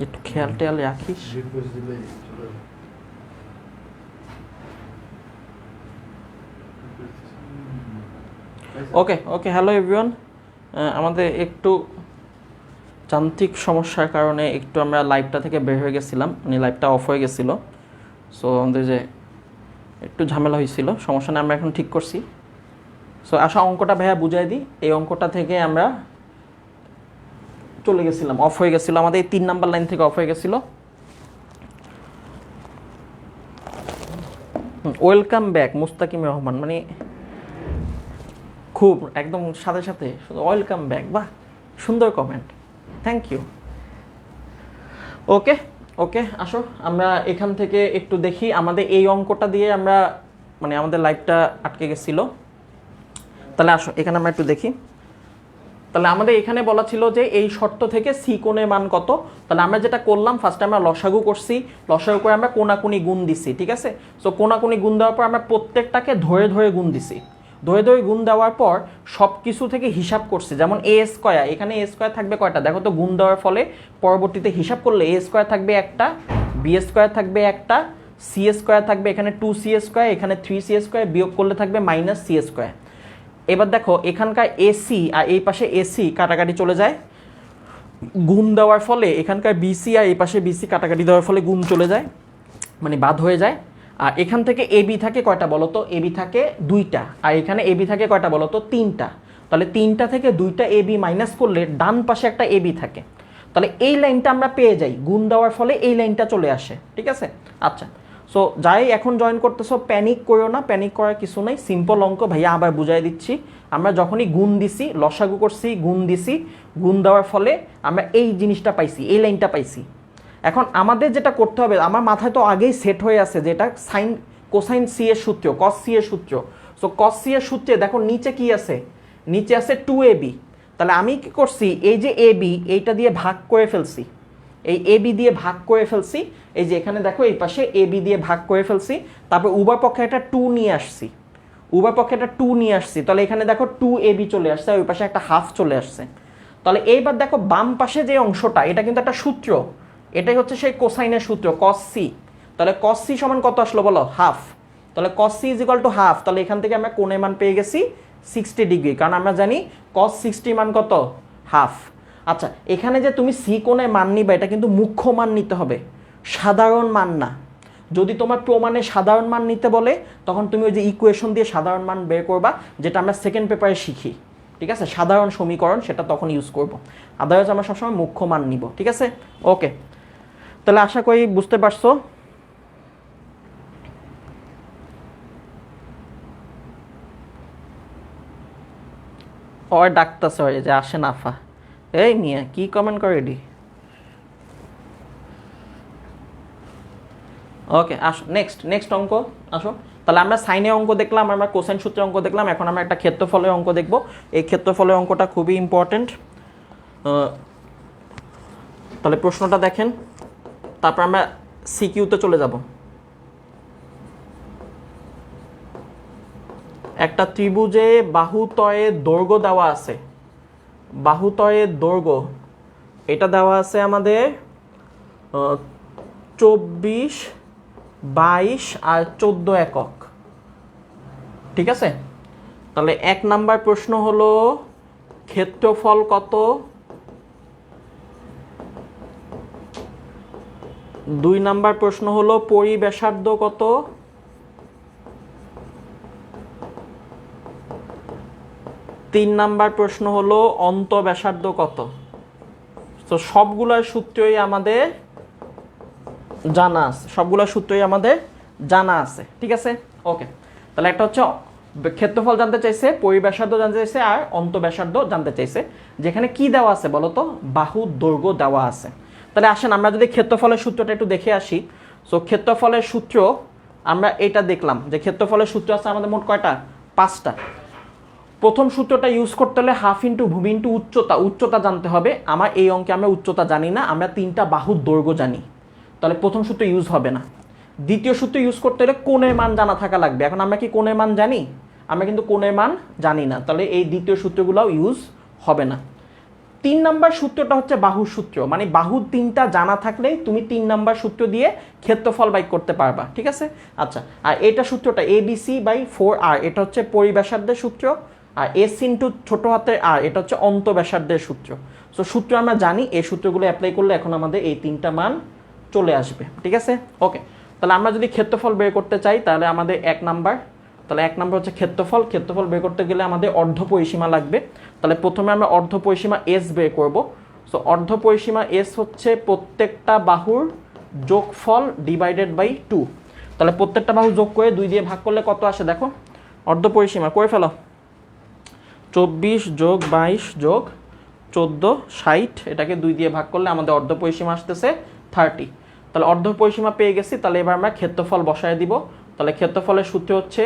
একটু খেয়াল টেয়াল রাখিস। ওকে ওকে, হ্যালো এভরিওয়ান। আমাদের একটু যান্ত্রিক সমস্যার কারণে একটু আমরা লাইভটা থেকে বের হয়ে গেছিলাম, মানে লাইভটা অফ হয়ে গেছিল। সো আমাদের যে একটু ঝামেলা হয়েছিল, সমস্যা নেই, আমরা এখন ঠিক করছি। সো আসা অঙ্কটা ভাইয়া বুঝাই দিই। এই অঙ্কটা থেকে আমরা চলে গেছিলাম, অফ হয়ে গেছিলো, আমাদের এই 3 নাম্বার লাইন থেকে অফ হয়ে গেছিলো। ওয়েলকাম ব্যাক মুস্তাকিম রহমান, মানে খুব একদম সাথে সাথে ওয়েলকাম ব্যাক, বাহ সুন্দর কমেন্ট, থ্যাংক ইউ। ওকে ওকে, আসো আমরা এখান থেকে একটু দেখি। আমাদের এই অঙ্কটা দিয়ে আমরা, মানে আমাদের লাইভটা আটকে গেছিল, তাহলে আসো এখানে আমরা একটু দেখি। তাহলে আমাদের এখানে বলা ছিল যে এই শর্ত থেকে সি কোণের মান কত। তাহলে আমরা যেটা করলাম, ফার্স্টে আমরা লসাগু করছি, লসাগু করে আমরা কোনাকুনি গুণ দিছি, ঠিক আছে। সো কোনাকুনি গুণ দেওয়ার পর আমরা প্রত্যেকটাকে ধরে ধরে গুণ দিছি। ধরে ধরে গুণ দেওয়ার পর সব কিছু থেকে হিসাব করছি, যেমন এ স্কোয়ার, এখানে এ স্কোয়ার থাকবে কয়টা দেখো তো, গুণ দেওয়ার ফলে পরবর্তীতে হিসাব করলে এ স্কোয়ার থাকবে একটা, বি স্কোয়ার থাকবে একটা, সি স্কোয়ার থাকবে এখানে 2c স্কোয়ার, এখানে 3c স্কোয়ার, বিয়োগ করলে থাকবে -c স্কোয়ার। এবার দেখো এখানকার এসি আর এই পাশে এসি কাটাকাটি চলে যায়, গুণ দেওয়ার ফলে এখানকার বিসি আর এই পাশে বিসি কাটাকাটি দেওয়ার ফলে গুণ চলে যায়, মানে বাদ হয়ে যায়। আর এখান থেকে এবি থাকে কয়টা বলো তো, এবি থাকে 2টা, আর এখানে এবি থাকে কয়টা বলো তো, 3টা। তাহলে 3টা থেকে 2টা এবি মাইনাস করলে ডান পাশে একটা এবি থাকে। তাহলে এই লাইনটা আমরা পেয়ে যাই, গুণ দেওয়ার ফলে এই লাইনটা চলে আসে, ঠিক আছে। আচ্ছা, সো যাই এখন জয়েন করতেছো, প্যানিক করো না, প্যানিক করার কিছু নেই, সিম্পল অঙ্ক ভাইয়া আবার বুঝাই দিচ্ছি। আমরা যখনই গুণ দিছি, লসাগু করছি, গুণ দিছি, গুণ দেওয়ার ফলে আমরা এই জিনিসটা পাইছি, এই লাইনটা পাইছি। এখন আমাদের যেটা করতে হবে, আমার মাথায় তো আগেই সেট হয়ে আছে যে এটা সাইন কোসাইন সি এর সূত্র, কস সি এর সূত্র। সো কস সি এর সূত্রে দেখো নিচে কি আছে, নিচে আছে 2ab। তাহলে আমি কি করছি, এই যে এবি এইটা দিয়ে ভাগ করে ফেলছি, এই এবি দিয়ে ভাগ করে ফেলছি, এই যে এখানে দেখো এই পাশে এবি দিয়ে ভাগ করে ফেলছি, তারপর উভয় পক্ষে একটা 2 নিয়ে আসছি, উভয় পক্ষে একটা 2 নিয়ে আসছি। তাহলে এখানে দেখো 2ab চলে আসছে, ওই পাশে একটা হাফ চলে আসছে। তাহলে এইবার দেখো বাম পাশে যে অংশটা, এটা কিন্তু একটা সূত্র, এটাই হচ্ছে সেই কোসাইনের সূত্র কস সি। তাহলে কস সি সমান কত আসলো বলো, হাফ। তাহলে cos C is equal to half. তাহলে এখান থেকে আমরা কোণের মান পেয়ে গেছি 60 ডিগ্রি, কারণ আমরা জানি কস 60 মান কত, হাফ। আচ্ছা, এখানে যে তুমি সি কোণের মান নিবা, এটা কিন্তু মুখ্য মান নিতে হবে, সাধারণ মান না। যদি তোমার প্রমাণে সাধারণ মান নিতে বলে, তখন তুমি ওই যে ইকুয়েশন দিয়ে সাধারণ মান বের করবা, যেটা আমরা সেকেন্ড পেপারে শিখি, ঠিক আছে, সাধারণ সমীকরণ, সেটা তখন ইউজ করব। আদারওয়াইজ আমরা সবসময় মুখ্য মান নিব, ঠিক আছে। ওকে, তাহলে আশা করি বুঝতে পারছো। ওর ডাক্তার হয় যে আসে নাফা, এই মিয়া কি কমেন্ট করে ডি। ওকে, আসো নেক্সট অঙ্ক আসো। তাহলে আমরা সাইনের অঙ্ক দেখলাম, আমরা কোসাইন সূত্রের অঙ্ক দেখলাম, এখন আমরা একটা ক্ষেত্রফলের অঙ্ক দেখব। এই ক্ষেত্রফলের অঙ্কটা খুবই ইম্পর্টেন্ট। তাহলে প্রশ্নটা দেখেন, তারপর আমরা সিকিউতে চলে যাব। একটা ত্রিভুজে বাহুতয়ের দৈর্ঘ্য দেওয়া আছে, বাহুতয়ের দৈর্ঘ্য এটা দেওয়া আছে আমাদের 24, 22 আর 14 একক, ঠিক আছে। তাহলে 1 নাম্বার প্রশ্ন হলো ক্ষেত্রফল কত, 2 নাম্বার প্রশ্ন হলো পরিব্যাসার্ধ কত, 3 নাম্বার প্রশ্ন হলো অন্তঃব্যাসার্ধ কত। তো সবগুলোর সূত্রই আমাদের জানা আছে, সবগুলোর সূত্রই আমাদের জানা আছে, ঠিক আছে। ওকে, তাহলে একটা হচ্ছে ক্ষেত্রফল জানতে চাইছে, পরিব্যাসার্ধ জানতে চাইছে, আর অন্তঃব্যাসার্ধ জানতে চাইছে। যেখানে কি দেওয়া আছে বলো তো, বাহুর দৈর্ঘ্য দেওয়া আছে। তাহলে আসেন আমরা যদি ক্ষেত্রফলের সূত্রটা একটু দেখে আসি। সো ক্ষেত্রফলের সূত্র আমরা এটা দেখলাম যে ক্ষেত্রফলের সূত্র আছে আমাদের মোট কয়টা, 5টা। প্রথম সূত্রটা ইউজ করতে হলে হাফ ইন্টু ভূমি ইন্টু উচ্চতা, উচ্চতা জানতে হবে। আমার এই অঙ্কে আমরা উচ্চতা জানি না, আমরা 3টা বাহুর দৈর্ঘ্য জানি, তাহলে প্রথম সূত্র ইউজ হবে না। দ্বিতীয় সূত্র ইউজ করতে হলে কোণের মান জানা থাকা লাগবে। এখন আমরা কি কোণের মান জানি? আমরা কিন্তু কোণের মান জানি না, তাহলে এই দ্বিতীয় সূত্রগুলোও ইউজ হবে না। 3 নাম্বার সূত্রটা হচ্ছে বাহুর সূত্র, মানে বাহু 3টা জানা থাকলেই তুমি 3 নাম্বার সূত্র দিয়ে ক্ষেত্রফল বাইর করতে পারবা, ঠিক আছে। আচ্ছা, আর এটা সূত্রটা ABC/4R, এটা হচ্ছে পরিব্যাসার্ধের সূত্র, আর S ইন্টু ছোট হাতের R এটা হচ্ছে অন্তঃব্যাসার্ধের সূত্র। সো সূত্র আমরা জানি, এই সূত্রগুলো অ্যাপ্লাই করলে এখন আমাদের এই 3টা মান চলে আসবে, ঠিক আছে। ওকে, তাহলে আমরা যদি ক্ষেত্রফল বের করতে চাই তাহলে আমাদের 1 নাম্বার, তাহলে 1 নাম্বার হচ্ছে ক্ষেত্রফল। ক্ষেত্রফল বের করতে গেলে আমাদের অর্ধ পরিসীমা লাগবে। তাহলে প্রথমে আমরা অর্ধ পরিসীমা S বের করব। সো অর্ধ পরিসীমা S হচ্ছে প্রত্যেকটা বাহুর যোগফল ডিভাইডেড বাই 2। তাহলে প্রত্যেকটা বাহু যোগ করে 2 দিয়ে ভাগ করলে কত আসে দেখো, অর্ধ পরিসীমা করে ফেলো, 24 যোগ 22 যোগ 14 60, এটাকে 2 দিয়ে ভাগ করলে আমাদের অর্ধ পরিসীমা আসতেছে 30। তাহলে অর্ধ পরিসীমা পেয়ে গেছি, তাহলে এবার আমরা ক্ষেত্রফল বসায় দিব। তাহলে ক্ষেত্রফলের সূত্র হচ্ছে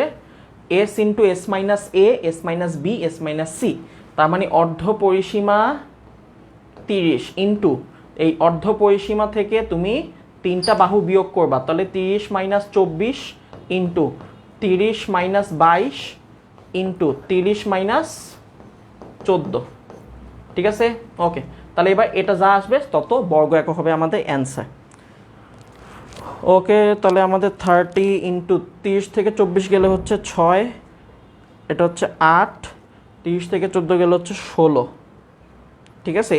S into S minus A, S minus B, S minus C। তার মানে অর্ধ পরিসীমা 30 ইন্টু এই অর্ধ পরিসীমা থেকে তুমি 3টা বাহু বিয়োগ করবা, তাহলে 30 minus 24 into 30 minus 22 into 30 minus 14, ঠিক আছে। ওকে, তাহলে এবার এটা যা আসবে তত বর্গ একক হবে আমাদের অ্যান্সার। ওকে, তাহলে আমাদের 30 ইন্টু 30 থেকে 24 গেলে হচ্ছে 6, এটা হচ্ছে 8, 30 থেকে 14 গেলে হচ্ছে 16, ঠিক আছে।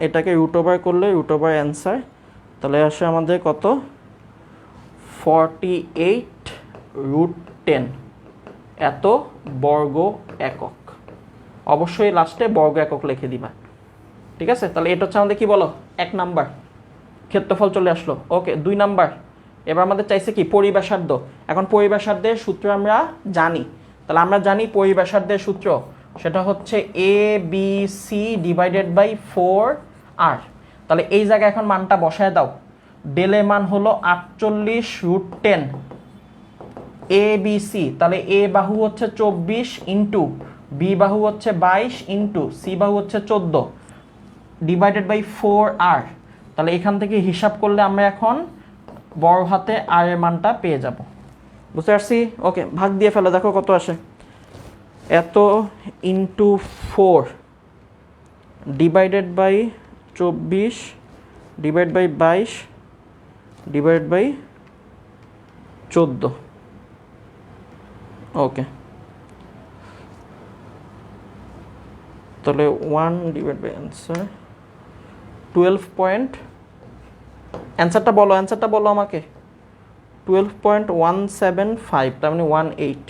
এটাকে রুট ওভার করলে রুট ওভার অ্যান্সার, তাহলে আসে আমাদের কত 48√10 এত বর্গ একক। অবশ্যই লাস্টে বর্গ একক লিখে দিবা, ঠিক আছে। তাহলে এটা হচ্ছে আমাদের কি বলো 1 নাম্বার ক্ষেত্রফল চলে আসলো। ওকে, 2 নাম্বার, এবার আমাদের চাইছে কি পরিব্যাসার্ধ। এখন পরিব্যাসার্ধের সূত্র আমরা জানি, তাহলে আমরা জানি পরিব্যাসার্ধের সূত্র সেটা হচ্ছে ABC ডিভাইডেড বাই 4R। তাহলে এই জায়গায় এখন মানটা বসায় দাও, ডেলের মান হলো 48√10 ABC। তাহলে A বাহু হচ্ছে 24 ইন্টু B বাহু হচ্ছে 22 ইন্টু C বাহু হচ্ছে 14 ডিভাইডেড বাই 4R। তাহলে এখান থেকে হিসাব করলে আমরা এখন বড় হাতে R এর মানটা পেয়ে যাব, বুঝতে পারছি। ওকে, ভাগ দিয়ে ফেলো, দেখো কত আসে, এত into 4 divided by 24 divide by 22 divide by 14। Okay, তাহলে 1 ডিভাইড বাই অ্যান্সার 12 অ্যান্সারটা বলো আমাকে, 12.175, তার মানে 18,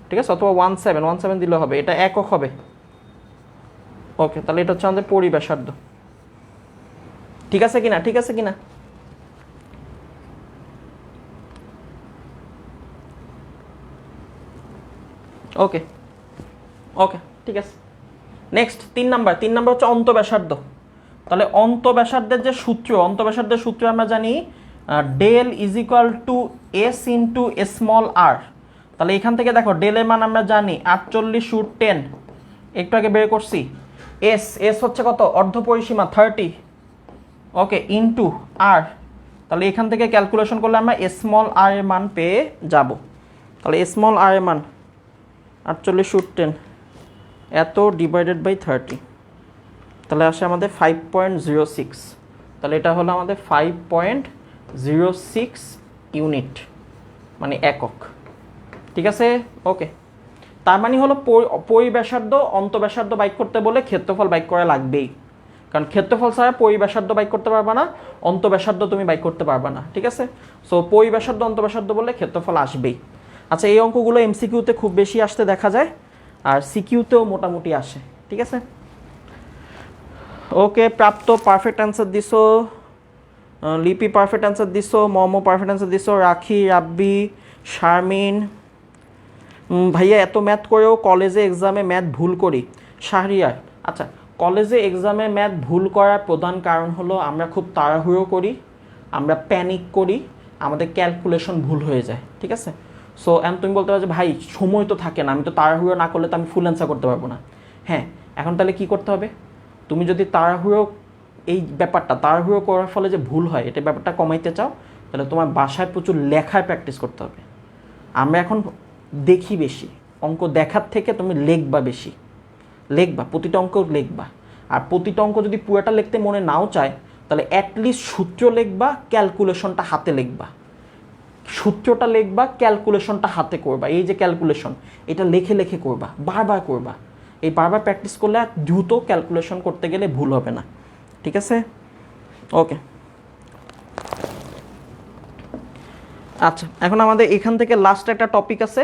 ঠিক আছে, অথবা 17 দিলে হবে, এটা একক হবে। ওকে, তাহলে এটা হচ্ছে আমাদের পরিব্যাসার্ধ, ঠিক আছে কিনা। ওকে, ঠিক আছে। নেক্সট 3 নাম্বার হচ্ছে অন্তঃব্যাসার্ধ। তাহলে অন্তঃব্যাসার্ধের সূত্র আমরা জানি del is equal to S into small r। তাহলে এখান থেকে দেখো ডেলের মান আমরা জানি 48√10, একটু আগে বের করছি। S হচ্ছে কত, অর্ধ পরিসীমা 30, ওকে, ইন্টু r। তাহলে এখান থেকে ক্যালকুলেশন করলে আমরা স্মল r এর মান পেয়ে যাব। তাহলে স্মল r এর মান 48√10 এত ডিভাইডেড বাই 30, তাহলে আসে আমাদের 5.06। তাহলে এটা হলো আমাদের 5.06 ইউনিট, মানে একক, ঠিক আছে। ওকে, তার মানে হলো পরিব্যাসার্ধ অন্তঃব্যাসার্ধ বাইক করতে বলে ক্ষেত্রফল বাইক করা লাগবেই, কারণ ক্ষেত্রফল ছাড়া পরিব্যাসার্ধ বাইক করতে পারবা না, অন্তঃব্যাসার্ধ তুমি বাইক করতে পারবা না, ঠিক আছে। সো পরিব্যাসার্ধ অন্তঃব্যাসার্ধ বললে ক্ষেত্রফল আসবেই। আচ্ছা, এই অঙ্কগুলো MCQতে খুব বেশি আসতে দেখা যায়, আর CQতেও মোটামুটি আসে, ঠিক আছে। ওকে, প্রাপ্ত পারফেক্ট অ্যান্সার দিছো, লিপি পারফেক্ট অ্যান্সার দিছো, মমো পারফেক্ট অ্যান্সার দিছো, রাখি, রাব্বি, শারমিন। ভাইয়া এত ম্যাথ করেও কলেজে এক্সামে ম্যাথ ভুল করি, শাহরিয়ার। আচ্ছা, কলেজে এক্সামে ম্যাথ ভুল করার প্রধান কারণ হলো আমরা খুব তাড়াহুড়ো করি, আমরা প্যানিক করি, আমাদের ক্যালকুলেশন ভুল হয়ে যায়, ঠিক আছে। সো তুমি বলতে পারো যে ভাই সময় তো থাকে না, আমি তো তাড়াহুড়ো না করলে তো আমি ফুল অ্যান্সার করতে পারবো না। হ্যাঁ, এখন তাহলে কী করতে হবে, তুমি যদি এই ব্যাপারটা তাড়াহুড়ো করার ফলে যে ভুল হয় এটা ব্যাপারটা কমাইতে চাও, তাহলে তোমার বাসায় প্রচুর লেখার প্র্যাকটিস করতে হবে। আমরা এখন দেখি বেশি, অঙ্ক দেখার থেকে তুমি লিখবা বেশি, লিখবা, প্রতিটা অঙ্ক লিখবা। আর প্রতিটা অঙ্ক যদি পুরোটা লিখতে মনে নাও চায় তাহলে অ্যাটলিস্ট সূত্র লিখবা, ক্যালকুলেশনটা হাতে লিখবা। সূত্রটা লিখবা, ক্যালকুলেশনটা হাতে করবা। এই যে ক্যালকুলেশন, এটা লেখে লেখে করবা, বারবার করবা। এই বারবার প্র্যাকটিস করলে দ্রুত ক্যালকুলেশন করতে গেলে ভুল হবে না। ঠিক আছে, ওকে। আচ্ছা, এখন আমাদের এখান থেকে লাস্ট একটা টপিক আছে,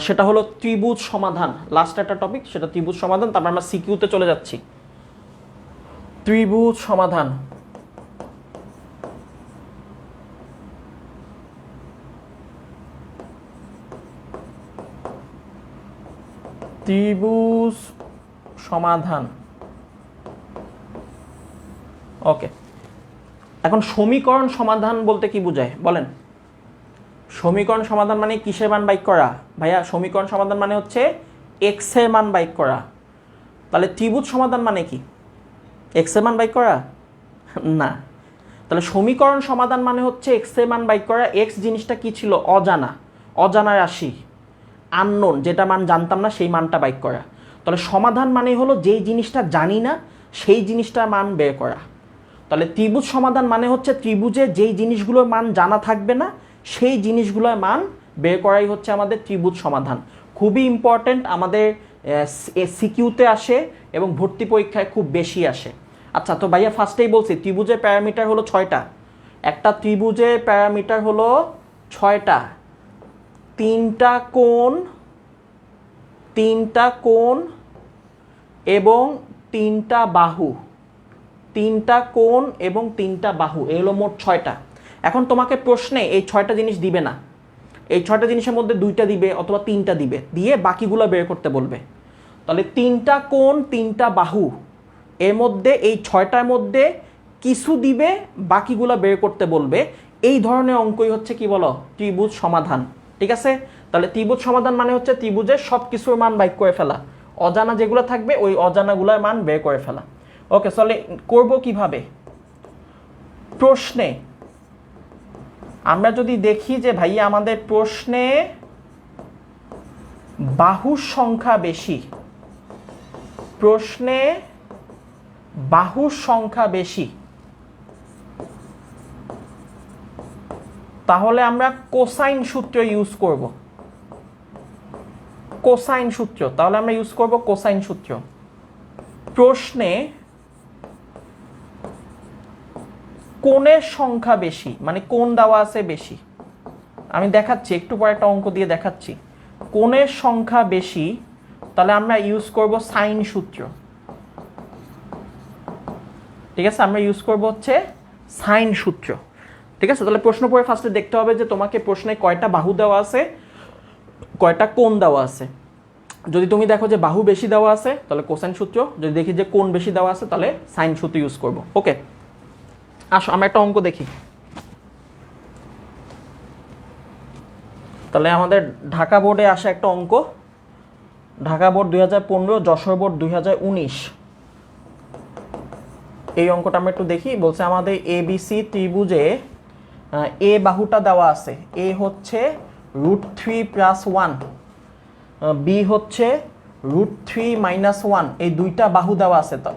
সেটা হলো ত্রিভুজ সমাধান। লাস্ট একটা টপিক, সেটা ত্রিভুজ সমাধান। তারপর আমরা সিকিউতে চলে যাচ্ছি। ত্রিভুজ সমাধান। ত্রিভুজ সমাধান, ওকে। এখন সমীকরণ সমাধান বলতে কি বোঝায় বলেন? সমীকরণ সমাধান মানে কিসের মান বাইক করা? ভাইয়া সমীকরণ সমাধান মানে হচ্ছে এক্স এর মান বাইক করা। তাহলে ত্রিভুজ সমাধান মানে কি? এক্স এর মান বাইক করা না। তাহলে সমীকরণ সমাধান মানে হচ্ছে এক্স এর মান বাইক করা। এক্স জিনিসটা কি ছিল? অজানা, অজানা রাশি, আননোন, যেটা মান জানতাম না সেই মানটা বাইক করা। তাহলে সমাধান মানে হলো যেই জিনিসটা জানি না সেই জিনিসটার মান বের করা। তাহলে ত্রিভুজ সমাধান মানে হচ্ছে ত্রিভুজে যেই জিনিসগুলোর মান জানা থাকবে না সেই জিনিসগুলোর মান বের করাই হচ্ছে আমাদের ত্রিভুজ সমাধান। খুবই ইম্পর্ট্যান্ট, আমাদের সিকিউতে আসে এবং ভর্তি পরীক্ষায় খুব বেশি আসে। আচ্ছা, তো ভাইয়া ফার্স্টেই বলছি ত্রিভুজের প্যারামিটার হলো 6টা। একটা ত্রিভুজের প্যারামিটার হলো 6টা। 3টা কোণ, 3টা কোণ এবং 3টা বাহু। 3টা কোণ এবং 3টা বাহু, এই হলো মোট 6টা। এখন তোমাকে প্রশ্নে এই 6টা জিনিস দিবে না, এই 6টা জিনিসের মধ্যে 2টা দিবে অথবা 3টা দিবে, দিয়ে বাকিগুলো বের করতে বলবে। তাহলে 3টা কোণ 3টা বাহু, এর মধ্যে এই 6টার মধ্যে কিছু দিবে, বাকিগুলো বের করতে বলবে। এই ধরনের অঙ্কই হচ্ছে কি বলো? ত্রিভুজ সমাধান। ঠিক আছে, তাহলে ত্রিভুজ সমাধান মানে হচ্ছে ত্রিভুজের সব কিছুর মান বাইর করে ফেলা, অজানা যেগুলো থাকবে ওই অজানাগুলোর মান বের করে ফেলা। ওকে, তাহলে করব কিভাবে? প্রশ্নে আমরা যদি দেখি যে ভাইয়া আমাদের প্রশ্নে বাহুর সংখ্যা বেশি, প্রশ্নে বাহুর সংখ্যা বেশি, তাহলে আমরা কোসাইন সূত্র ইউজ করব। কোসাইন সূত্র, তাহলে আমরা ইউজ করব কোসাইন সূত্র। প্রশ্নে কোণের সংখ্যা বেশি, মানে কোণ দেওয়া আছে বেশি, আমি দেখাচ্ছি একটু পরে একটা অঙ্ক দিয়ে দেখাচ্ছি। কোণের সংখ্যা বেশি, তাহলে আমরা ইউজ করব সাইন সূত্র। ঠিক আছে, আমরা ইউজ করব হচ্ছে সাইন সূত্র। ঠিক আছে, তাহলে প্রশ্ন পড়ে ফার্স্টে দেখতে হবে যে তোমাকে প্রশ্নে কয়টা বাহু দেওয়া আছে, কয়টা কোণ দেওয়া আছে। যদি তুমি দেখো যে বাহু বেশি দেওয়া আছে তাহলে কোসাইন সূত্র, যদি দেখি যে কোণ বেশি দেওয়া আছে তাহলে সাইন সূত্র ইউজ করব। ওকে, আসো আমরা একটা অঙ্ক দেখি। তাহলে আমাদের ঢাকা বোর্ডে আসা একটা অঙ্ক, ঢাকা বোর্ড 2015, যশোর বোর্ড 2019। এই অঙ্কটা আমরা একটু দেখি। বলছে আমাদের এবিসি ত্রিভুজে এ বাহুটা দেওয়া আছে, এ হচ্ছে √3 + 1, বি হচ্ছে √3 - 1, এই দুইটা বাহু দেওয়া আছে। তো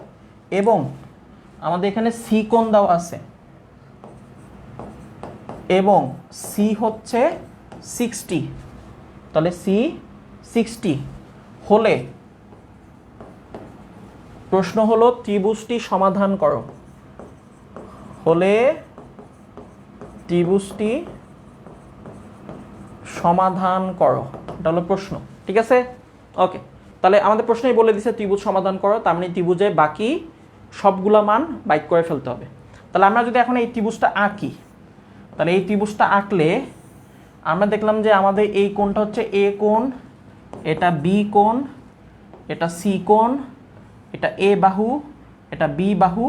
এবং আমাদের এখানে সি কোণ দেওয়া আছে এবং সি হচ্ছে 60, তাহলে সি 60 হলে প্রশ্ন হলো ত্রিভুজটি সমাধান করো, হলে ত্রিভুজটি সমাধান করো, এটা হলো প্রশ্ন। ঠিক আছে, ওকে। তাহলে আমাদের প্রশ্নেই বলে দিছে ত্রিভুজ সমাধান করো, তার মানে ত্রিভুজে বাকি সবগুলা মান বাইক করে ফেলতে হবে। তাহলে আমরা যদি এখন এই ত্রিভুজটা আঁকি, তাহলে এই ত্রিভুজটা আঁকলে আমরা দেখলাম যে আমাদের এই কোণটা হচ্ছে এ কোণ, এটা বি কোণ, এটা সি কোণ, এটা এ বাহু, এটা বি বাহু,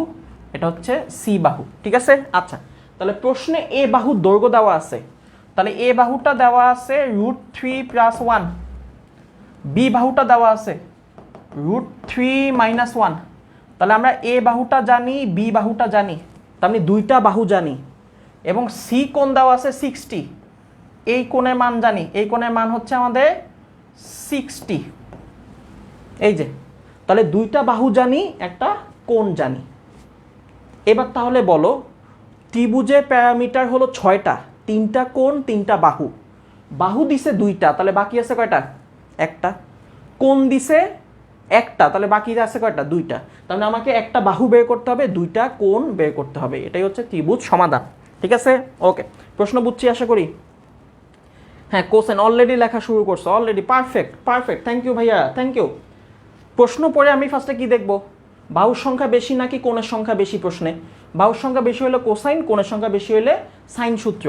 এটা হচ্ছে সি বাহু। ঠিক আছে, আচ্ছা। তাহলে প্রশ্নে এ বাহুর দৈর্ঘ্য দেওয়া আছে, তাহলে এ বাহুটা দেওয়া আছে √3 + 1, বি বাহুটা দেওয়া আছে √3 - 1। তাহলে আমরা এ বাহুটা জানি, বি বাহুটা জানি, তার মানে দুইটা বাহু জানি। এবং সি কোণ দেওয়া আছে 60, এই কোণের মান জানি, এই কোণের মান হচ্ছে আমাদের 60। এই যে তাহলে দুইটা বাহু জানি, একটা কোণ জানি। এবার তাহলে বলো, ত্রিভুজের প্যারামিটার হলো 6টা, 3টা কোণ 3টা বাহু। বাহু দিছে 2টা, তাহলে বাকি আছে কয়টা? একটা। কোণ দিছে একটা, তাহলে বাকি আছে কয়টা? 2টা। তাহলে আমাকে একটা বাহু বের করতে হবে, 2টা কোণ বের করতে হবে। এটাই হচ্ছে ত্রিভুজ সমাধান। ঠিক আছে, ওকে। প্রশ্ন বুঝছি আশা করি। হ্যাঁ, কোসেন অলরেডি লেখা শুরু করছো, already. Perfect perfect, thank you ভাইয়া, থ্যাংক ইউ। প্রশ্ন পড়ে আমি ফার্স্টে কি দেখবো? বাহুর সংখ্যা বেশি নাকি কোণের সংখ্যা বেশি? প্রশ্নে বাহুর সংখ্যা বেশি হলে কোসাইন, কোণের সংখ্যা বেশি হলে সাইন সূত্র।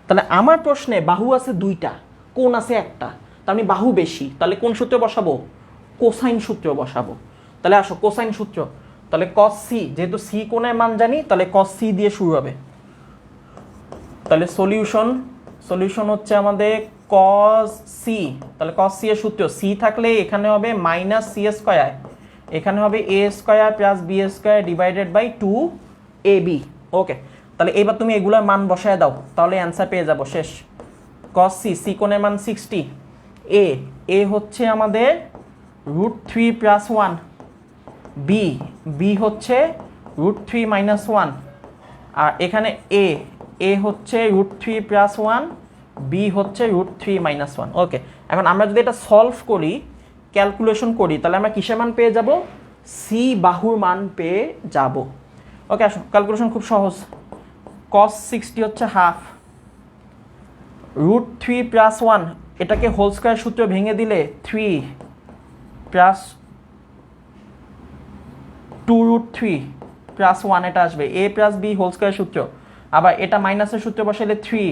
তাহলে আমার প্রশ্নে বাহু আছে 2টা, কোণ আছে একটা, তার মানে বাহু বেশি, তাহলে কোন সূত্র বসাবো? কোসাইন সূত্র বসাবো। তাহলে আসো কোসাইন সূত্র। তাহলে কস সি, যেহেতু সি কোণের মান জানি, তাহলে কস সি দিয়ে শুরু হবে। তাহলে সলিউশন হচ্ছে আমাদের কস সি। তাহলে কস সি এর সূত্র, সি থাকলে এখানে হবে মাইনাস সি স্কয়ার, এখানে হবে A square plus B square divided by 2ab। Okay, তাহলে এবার তুমি এগুলোর মান বসায় দাও, তাহলে অ্যান্সার পেয়ে যাবো। শেষ। কস সি, সি কোণের মান 60, এ হচ্ছে আমাদের √3 + 1, বি হচ্ছে √3 - 1, আর এখানে এ হচ্ছে √3 + 1, বি হচ্ছে √3 - 1। ওকে, এখন আমরা যদি এটা সলভ করি, ক্যালকুলেশন করি, তাহলে আমরা কিসের মান পেয়ে যাব? সি বাহুর মান পেয়ে যাব। ওকে, আসুন ক্যালকুলেশন খুব সহজ। cos 60 হচ্ছে হাফ, √3 + 1, এটাকে হোল স্কয়ার সূত্র ভেঙে দিলে 3 + 2√3 + 1 এটা আসবে, a + b হোল স্কয়ার সূত্র। আবার এটা মাইনাসের সূত্র বসাইলে 3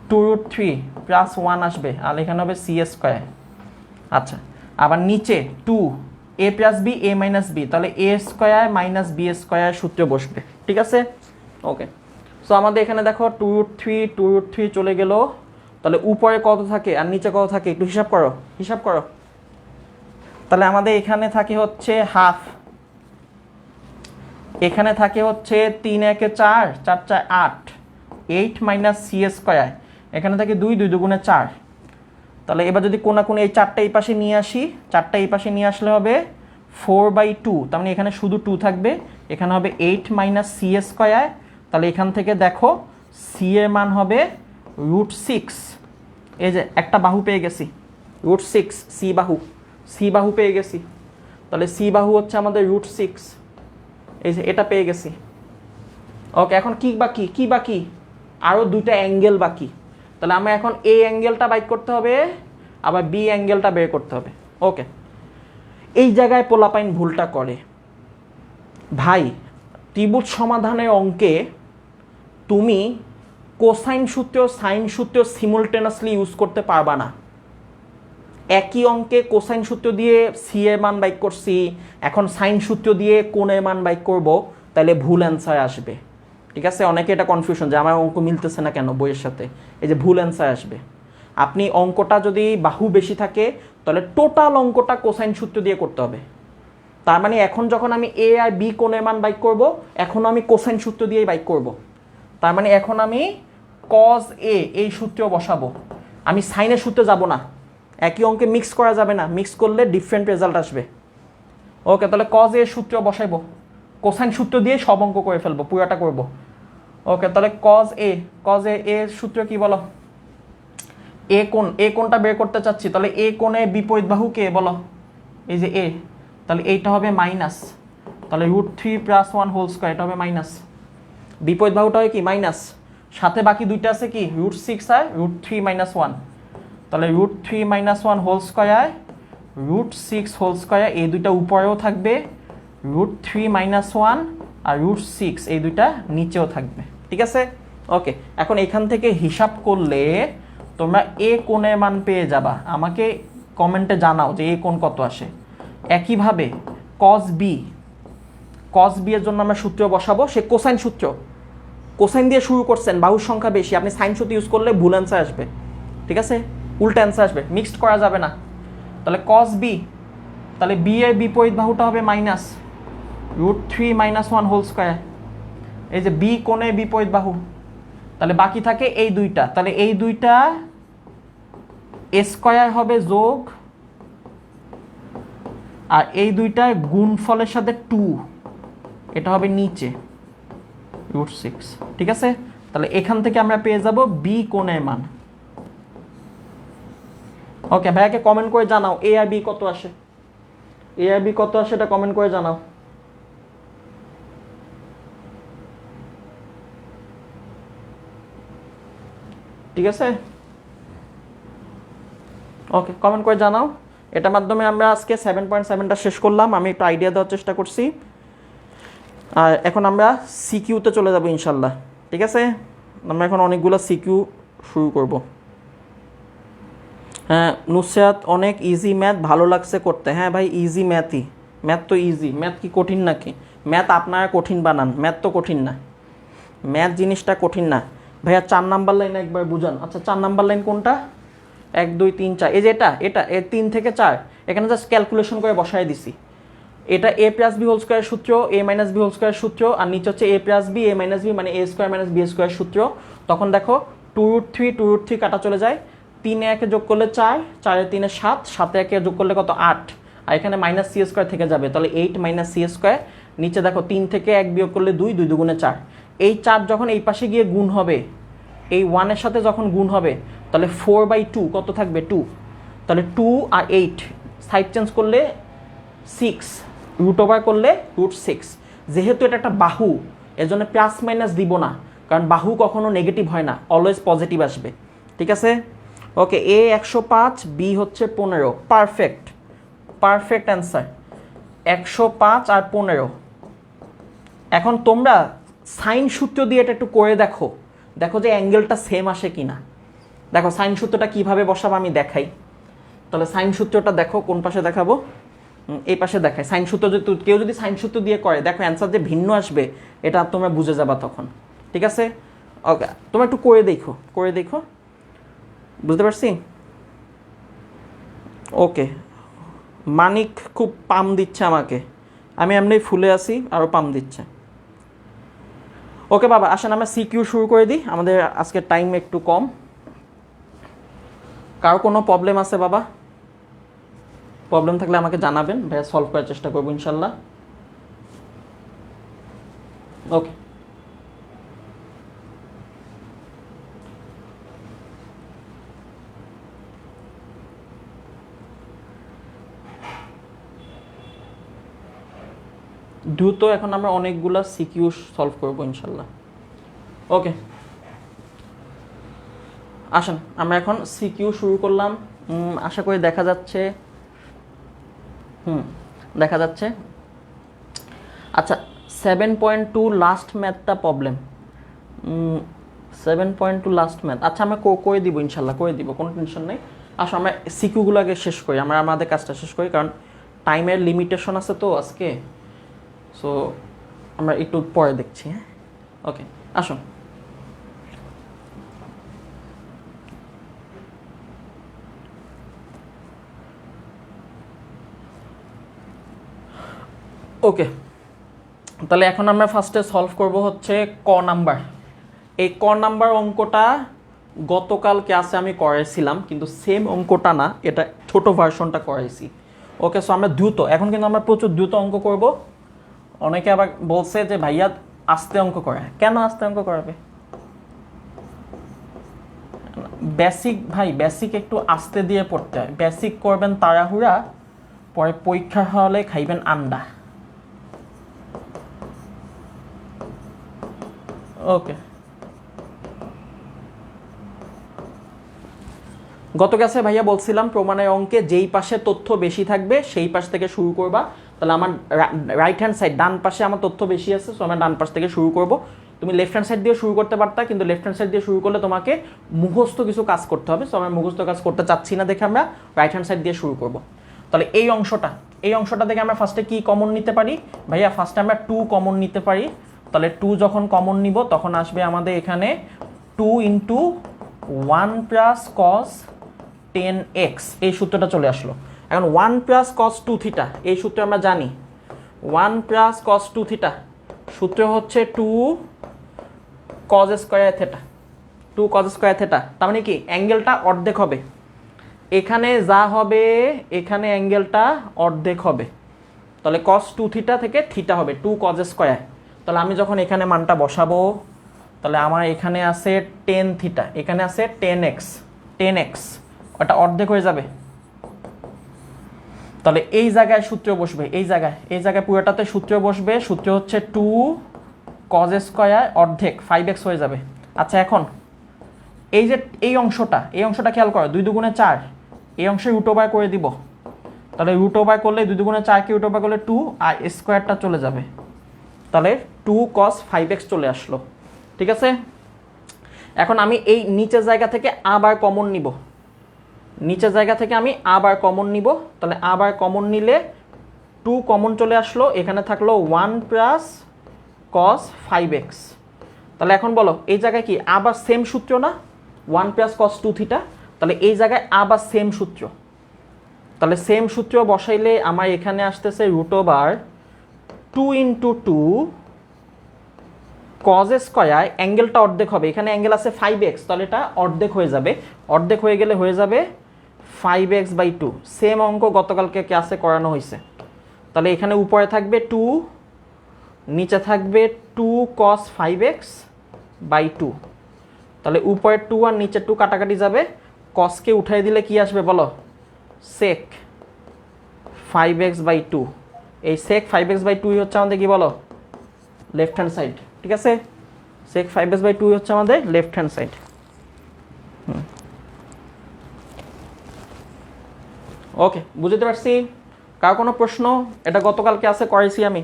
2√3 + 1 আসবে, আর এখানে হবে সি স্কয়ার। আচ্ছা, আবার নিচে 2 a + b a - b, তাহলে a square minus b square সূত্র বসবে। ঠিক আছে, ওকে। সো আমাদের এখানে দেখো 2√3 চলে গেল। তাহলে উপরে কত থাকে আর নিচে কত থাকে একটু হিসাব করো। তাহলে আমাদের এখানে থাকে হচ্ছে হাফ, এখানে থাকে হচ্ছে 3 × 1 = 4, 4 × 8, 8 - c স্কয়ার, এখানে থাকে 2, 2 × 4। তাহলে এবার যদি কোনাকুনি এই 4টা এই পাশে নিয়ে আসি, 4টা এই পাশে নিয়ে আসলে হবে 4/2, তার মানে এখানে শুধু 2 থাকবে, এখানে হবে 8 - c স্কয়ার। তাহলে এখান থেকে দেখো সি এর মান হবে √6। এই যে একটা বাহু পেয়ে গেছি, √6, সি বাহু পেয়ে গেছি। তাহলে সি বাহু হচ্ছে আমাদের √6, এই যে এটা পেয়ে গেছি। ওকে, এখন কি বাকি? আরও 2টা অ্যাঙ্গেল বাকি। তাহলে আমরা এখন এ অ্যাঙ্গেলটা বাইর করতে হবে, আবার বি অ্যাঙ্গেলটা বের করতে হবে। ওকে, এই জায়গায় পোলাপাইন ভুলটা করে, ভাই ত্রিভুজ সমাধানের অঙ্কে তুমি কোসাইন সূত্র সাইন সূত্র সিমুলটেনাসলি ইউজ করতে পারবা না। একই অঙ্কে কোসাইন সূত্র দিয়ে সি এর মান বাইক করছি, এখন সাইন সূত্র দিয়ে কোণের মান বাইক করব, তাহলে ভুল অ্যান্সার আসবে। ঠিক আছে, অনেকে এটা কনফিউশন যে আমার অঙ্ক মিলতেছে না কেন বইয়ের সাথে, এই যে ভুল অ্যান্সার আসবে। আপনি অঙ্কটা যদি বাহু বেশি থাকে, তাহলে টোটাল অঙ্কটা কোসাইন সূত্র দিয়ে করতে হবে। তার মানে এখন যখন আমি এ আর বি কোণের মান বাইক করব, এখন আমি কোসাইন সূত্র দিয়েই বাইক করব। তার মানে এখন আমি কজ এ এই সূত্র বসাবো, আমি সাইনের সূত্রে যাব না। একই অঙ্কে মিক্স করা যাবে না, মিক্স করলে ডিফারেন্ট রেজাল্ট আসবে। ওকে, তাহলে কজ এ সূত্র বসাইবো, কোসাইন সূত্র দিয়ে সব অঙ্ক করে ফেলবো, পুরাটা করব। ওকে, তাহলে কজ এ এর সূত্র কি বলো? এ কোণটা বের করতে চাচ্ছি, তাহলে এ কোণে বিপরীত বাহু কে বলো? এই যে এ, তাহলে এইটা হবে মাইনাস, তাহলে √3 + 1 হোল স্কয়ার, এটা হবে মাইনাস। বিপরীত বাহুটা হয় কি? মাইনাস, সাথে বাকি 2টা আছে কি? √6 আর √3 - 1, তাহলে √3 - 1 হোল স্কয়ার, √6 হোল স্কয়ার, এই দুইটা উপরেও থাকবে, √3 - 1 আর √6 এই দুইটা নিচেও থাকবে। ঠিক আছে, ওকে। এখন এখান থেকে হিসাব করলে তোমরা এ কোণের মান পেয়ে যাবা। আমাকে কমেন্টে জানাও যে এ কোণ কত আসে। একইভাবে কস বি এর জন্য আমরা সূত্র বসাবো, সে কোসাইন সূত্র, কোসাইন দিয়ে শুরু করছেন, বাহুর সংখ্যা বেশি, আপনি সাইন সূত্র ইউজ করলে ভুল অ্যান্সার আসবে। ঠিক আছে, উল্টা অ্যান্সার আসবে, মিক্সড করা যাবে না। তাহলে কস বি, তাহলে বি এর বিপরীত বাহুটা হবে মাইনাস, √3 - 1 হোল স্কয়ার, এই যে বি কোণে বিপরীত বাহু। তাহলে বাকি থাকে এই দুইটা, তাহলে এই দুইটা স্কয়ার হবে যোগ, আর এই দুইটায় গুণফলের সাথে 2, এটা হবে নিচে √6। ঠিক আছে, তাহলে এখান থেকে আমরা পেয়ে যাব বি কোণের মান। ওকে, ভাইয়াকে কমেন্ট করে জানাও এ আর বি কত আসে, এ আর বি কত আসে এটা কমেন্ট করে জানাও। ঠিক আছে, ওকে, কমেন্ট করে জানাও। এটার মাধ্যমে আমরা আজকে 7.7টা শেষ করলাম, আমি একটু আইডিয়া দেওয়ার চেষ্টা করছি। আর এখন আমরা সিকিউতে চলে যাব ইনশাল্লাহ। ঠিক আছে, আমরা এখন অনেকগুলো সিকিউ শুরু করব। হ্যাঁ নুসরাত, অনেক ইজি ম্যাথ, ভালো লাগছে করতে। হ্যাঁ ভাই, ইজি ম্যাথই, ম্যাথ তো ইজি। ম্যাথ কি কঠিন নাকি? ম্যাথ আপনারা কঠিন বানান, ম্যাথ তো কঠিন না, ম্যাথ জিনিসটা কঠিন না। ভাইয়া 4 নাম্বার লাইন একবার বুঝান। আচ্ছা 4 নাম্বার লাইন কোনটা? 1 2 3 4, এই যে এটা 3 থেকে 4, এখানে জাস্ট ক্যালকুলেশন করে বসায় দিছি। এটা a plus B whole square সূত্র, a minus B whole square সূত্র, আর নিচে হচ্ছে a plus B, a minus B মানে a square minus B square সূত্র। তখন দেখো 2√3 কাটা চলে যায়, 3 এ 1 যোগ করলে 4, 4 এ 3 এ 7, 7 এ 1 যোগ করলে কত 8, আর এখানে মাইনাস সি স্কোয়ার থেকে যাবে, তাহলে 8 মাইনাস সি স্কোয়ার। নিচে দেখো 3 থেকে 1 বিয়োগ করলে 2, 2 দুগুণে 4। এই 4 যখন এই পাশে গিয়ে গুণ হবে, এই 1 এর সাথে যখন গুণ হবে, তাহলে 4/2 কত থাকবে 2, তাহলে 2 আর 8 সাইড চেঞ্জ করলে 6, √ওভার করলে √6। যেহেতু এটা একটা বাহু, এজন্য প্লাস মাইনাস দিব না, কারণ বাহু কখনো নেগেটিভ হয় না, অলওয়েজ পজিটিভ আসবে। ঠিক আছে, ওকে, এ 105, বি হচ্ছে 15, পারফেক্ট, পারফেক্ট অ্যান্সার 105 আর 15। এখন তোমরা সাইন সূত্র দিয়ে এটা একটু করে দেখো, দেখো যে অ্যাঙ্গেলটা সেম আসে কিনা। দেখো সাইন সূত্রটা কিভাবে বসাবো আমি দেখাই। তাহলে সাইন সূত্রটা দেখো, কোন পাশে দেখাবো? এই পাশে দেখায়। সাইন সূত্র যদি কেউ যদি সাইন সূত্র দিয়ে করে, দেখো অ্যান্সার যে ভিন্ন আসবে, এটা তোমরা বুঝে যাবা তখন। ঠিক আছে, ওকে, তোমরা একটু করে দেখো, করে দেখো, বুঝতে পারছি? ওকে, মানিক খুব পাম দিচ্ছে আমাকে, আমি এমনি ফুলে আসি, আরও পাম দিচ্ছে। ওকে বাবা, আসেন আমরা সিকিউ শুরু করে দিই, আমাদের আজকে টাইম একটু কম। কারো কোনো প্রবলেম আছে বাবা? প্রবলেম থাকলে আমাকে জানাবেন, ভাইয়া সলভ করার চেষ্টা করবো ইনশাল্লাহ। ওকে, দ্রুত এখন আমরা অনেকগুলা সিকিউ সলভ করবো ইনশাল্লাহ। ওকে, আসেন আমরা এখন সিকিউ শুরু করলাম। আশা করি দেখা যাচ্ছে, দেখা যাচ্ছে। আচ্ছা 7.2 লাস্ট ম্যাথটা প্রবলেম, 7.2 লাস্ট ম্যাথ। আচ্ছা আমরা করে দিব ইনশাল্লাহ, করে দিব, কোনো টেনশন নেই। আসলে আমরা সিকিউগুলো আগে শেষ করি, আমরা আমাদের কাজটা শেষ করি, কারণ টাইমের লিমিটেশন আছে তো আজকে। সো আমরা একটু পরে দেখছি। হ্যাঁ, ওকে, আসুন। ওকে, তাহলে এখন আমরা ফার্স্টে সলভ করব হচ্ছে ক নাম্বার। এই ক নাম্বার অঙ্কটা গতকাল ক্লাসে আমি করাইছিলাম, কিন্তু সেম অঙ্কটা না, এটা ছোট ভার্সনটা করাইছি। ওকে, সো আমরা দ্রুত, এখন কিন্তু আমরা প্রচুর দ্রুত অঙ্ক করব। অনেকে আবার বলছে যে ভাইয়া আস্তে অঙ্ক করে, কেন আস্তে অঙ্ক করাবে? বেসিক ভাই, বেসিক একটু আস্তে দিয়ে পড়তে হয়। বেসিক করবেন তাড়াহুড়া, পরে পরীক্ষা হলে খাইবেন আন্ডা। ওকে, গত ক্লাসে ভাইয়া বলছিলাম প্রমাণের অঙ্কে যেই পাশে তথ্য বেশি থাকবে সেই পাশ থেকে শুরু করবা। তাহলে আমার রাইট হ্যান্ড সাইড, ডান পাশে আমার তথ্য বেশি আছে, সো আমরা ডান পাশ থেকে শুরু করব। তুমি লেফট হ্যান্ড সাইড দিয়ে শুরু করতে পারতা, কিন্তু লেফট হ্যান্ড সাইড দিয়ে শুরু করলে তোমাকে মুখস্থ কিছু কাজ করতে হবে, সো আমরা মুখস্থ কাজ করতে চাচ্ছি না দেখে আমরা রাইট হ্যান্ড সাইড দিয়ে শুরু করব। তাহলে এই অংশটা থেকে আমরা ফার্স্টে কি কমন নিতে পারি? ভাইয়া ফার্স্টে আমরা 2 কমন নিতে পারি। তাহলে 2 যখন কমন নিব তখন আসবে আমাদের এখানে 2 × 1 + cos 10x, এই সূত্রটা চলে আসলো। এখন 1 + cos 2θ, এই সূত্র আমরা জানি। 1 + cos 2θ সূত্র হচ্ছে 2 cos square theta, 2 cos square theta. তার মানে কি অ্যাঙ্গেলটা অর্ধেক হবে, এখানে যা হবে এখানে অ্যাঙ্গেলটা অর্ধেক হবে। তাহলে cos 2 থিটা থেকে থিটা হবে 2 cos স্কয়ার। তাহলে আমি যখন এখানে মানটা বসাবো, তাহলে আমার এখানে আছে 10 থিটা, এখানে আছে 10x, ওটা অর্ধেক হয়ে যাবে। তাহলে এই জায়গায় সূত্র বসবে, এই জায়গায় পুরোটাতে সূত্র বসবে। সূত্র হচ্ছে 2 cos স্কয়ার অর্ধেক 5x হয়ে যাবে। আচ্ছা, এখন এই যে এই অংশটা খেয়াল করো, 2 দুগুণে 4, এই অংশে রুট ওভার করে দিব। তাহলে রুট ওভার করলে 2 দুগুণে 4কে রুট ওভার করলে 2, আর স্কয়ারটা চলে যাবে। তাহলে 2 cos 5x চলে আসলো। ঠিক আছে, এখন আমি এই নিচের জায়গা থেকে আবার কমন নিব, তাহলে আবার কমন নিলে 2 কমন চলে আসলো, এখানে থাকলো 1 প্লাস cos 5x। তাহলে এখন বলো এই জায়গায় কি আবার সেম সূত্র না, 1 প্লাস cos 2 থিটা। তাহলে এই জায়গায় আবার সেম সূত্র, তাহলে সেম সূত্র বসাইলে আমার এখানে আসতেছে root over 2 into 2 cos square, অ্যাঙ্গেলটা অর্ধেক হবে, এখানে অ্যাঙ্গেল আছে 5x, তাহলে এটা অর্ধেক হয়ে যাবে। অর্ধেক হয়ে গেলে হয়ে যাবে 5x/2। সেম অঙ্ক গতকালকে ক্লাসে করানো হয়েছে। তাহলে এখানে উপরে থাকবে 2, নিচে থাকবে 2 cos 5x/2। তাহলে উপরে 2 আর নিচে 2 কাটাকাটি যাবে, cosকে উঠাই দিলে কি আসবে বলো, sec 5x/2। এই sec 5x/2 হচ্ছে আমাদের কি বলো, লেফট হ্যান্ড সাইড। ঠিক আছে, sec 5x/2 হচ্ছে আমাদের লেফট হ্যান্ড সাইড। ওকে, বুঝতে পারছি? কার কোনো প্রশ্ন? এটা গতকাল ক্লাসে করাইছি আমি।